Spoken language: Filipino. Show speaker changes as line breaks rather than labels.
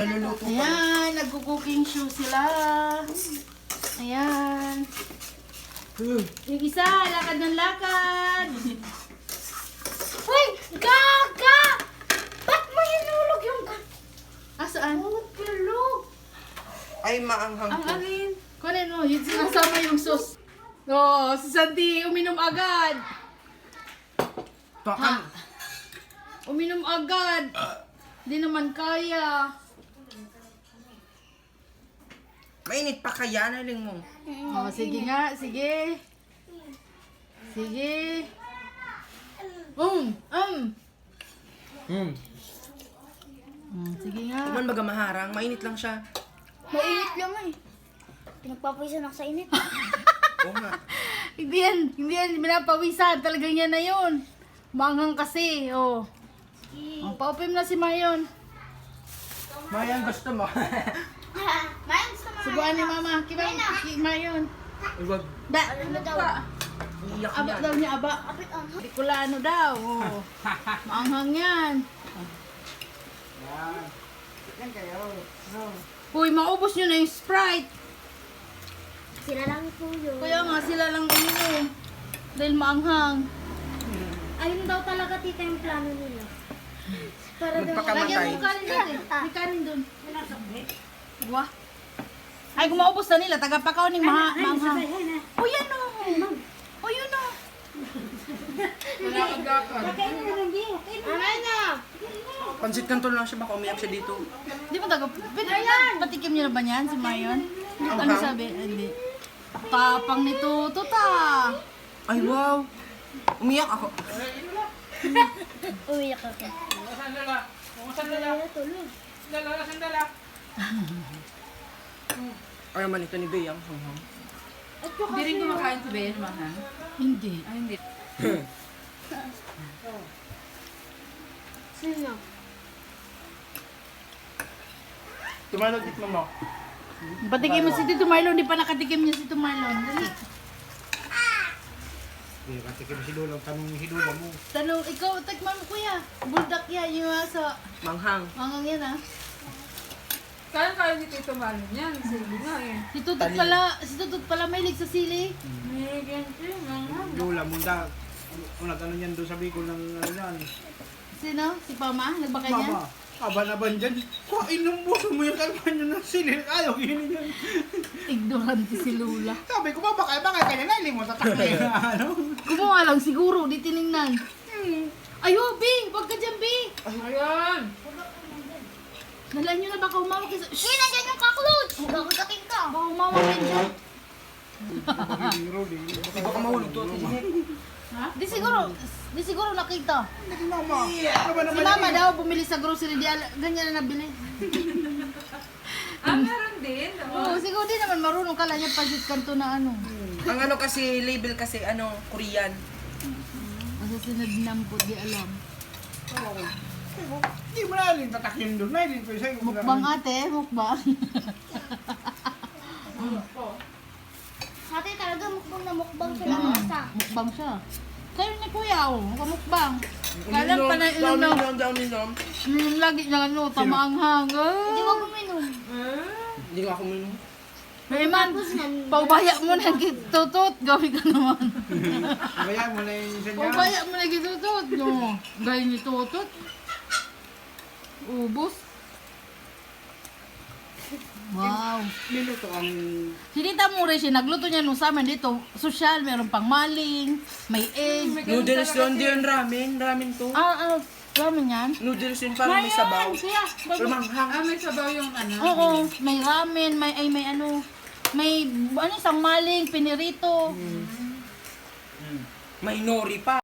Naluluto pa.
Ayan, nagko-cooking show sila. Ayan. Yung isa, lakad ng lakad.
Uy! Gaga! Ba't mo hinulog yung
Asaan?
tulog?
Ay, maanghang
Ang
to.
alin? Kunin mo, yung sinasama yung sauce. Oh, si Santi, uminom agad.
Pakan.
Uminom agad. Di naman kaya.
Mainit pa kaya, naling mo.
Oh, sige nga, sige. Sige. Sige nga.
Kuman baga maharang, mainit lang siya.
Mainit lang eh. Pinagpapawisan ako sa init.
Oo nga.
Hindi yan, pinapawisan. Talagang yan na yun. Manghang kasi, oh. Oh, pa-open na si Mayon.
Mayan, gusto mo.
Mayang gusto mo.
Subuan ni Mama. Mayon.
Iwag.
Ano daw?
Iyak
Aba
yan.
daw niya, aba.
Kapit ang
Bicolano daw. Oh. Maanghang yan.
Yan kayo.
Uy, maubos nyo na yung Sprite.
sila lang po yun.
Kaya nga sila lang uminom. Dahil maanghang.
Ayun daw talaga tita yung plano nila. Para daw
Magpakamatay.
Lagyan mo kanin dun eh. May kanin dun. Wah. Ay, kung maubos na nila, tagapakaw ni maanghang. O yan o. O yun o.
Wala kang dapat.
Aray na!
Pansit kanton lang siya, baka umiyak siya dito.
Di mo patikim niyo na ba niyan si Mayon? Ano
Anghang?
sabi? Hindi. Tapang nito, tuta.
Ay, wow. Umiyak ako.
Umiyak ako. Wala na tulog.
Ay, man ito ni Beyang. Hanghang.
Hindi rin kumakain si Bea, mahal.
Hindi.
Ay, hindi.
Sino?
Tumalog mo mo.
Patikim mo si Tito Marlon. Di pa nakatikim niya si Tito Marlon. Dali.
Hindi, katikim si Lolo. Tanong si Lolo mo.
Tanong, ikaw, tikman mo kuya. Buldak yan. Yung sa
Manghang.
mangang yan ah.
Kaya ni Tito Malo niyan. Sige nga eh.
Si Tutut pala mahilig sa sili.
May ganito yung mga.
Lola mo da. Ano yan doon sa Bicol ng ano yan.
Sino? Si Pama? Nagbakay niya?
Mama, aba-laban dyan. Kuhain ng buso mo yung kalman nyo ng sili. Ayaw, yun yan.
Ignorante si Lula.
Sabi ko, babakay-bakay ka na. Hindi mo tatakay na ano.
Gumawa lang siguro. Di tiningnan. Ayo, B! Huwag ka dyan, B!
Ayun!
Nalaan nyo na baka umawak kayo sa...
Hindi, nandiyan yung cockroach! Gagagating ka!
Baka umawak kayo dyan.
Di ba ka mahulog to?
Di siguro nakita.
Mama, ano ba
Si
naman
Mama
yun?
daw bumili sa grocery, ganyan na nabili.
Meron din.
Oo, siguro di naman marunong kala niya pasit kanto na ano.
Ang ano kasi, label kasi, ano, Korean.
Masusunod ng po, di alam.
Hindi mo na rin tatak yun doon. Nailin ko sa'yo.
Mukbang ate, mukbang.
Ate talaga mukbang na mukbang sila ng asa.
Mukbang siya. Kayo ni Kuya, oh, mukbang. Kailan pa na inom na,
Dami-dami.
inom lagi ng ano, tamaanghang.
Hindi ko guminom.
Hindi nga ako minum.
Rayman, paubaya mo na gitutot, gawin ka naman.
Kaya mo na yung isa niya.
Paubaya mo na gitutot. No, gawin ni tutot. Ubus. Wow.
Niluto ang...
Sinita mo rin siya, nagluto niya nung sa amin dito. Social, meron pang maling, may egg.
Noodles yun, di yun ramen. Ramen to.
Ramen yan?
Noodles yun, parang may sabaw.
Kuya.
Pero manghang.
May sabaw yung ano.
Oo, may ramen, may ano, may isang maling, pinirito.
May nori pa.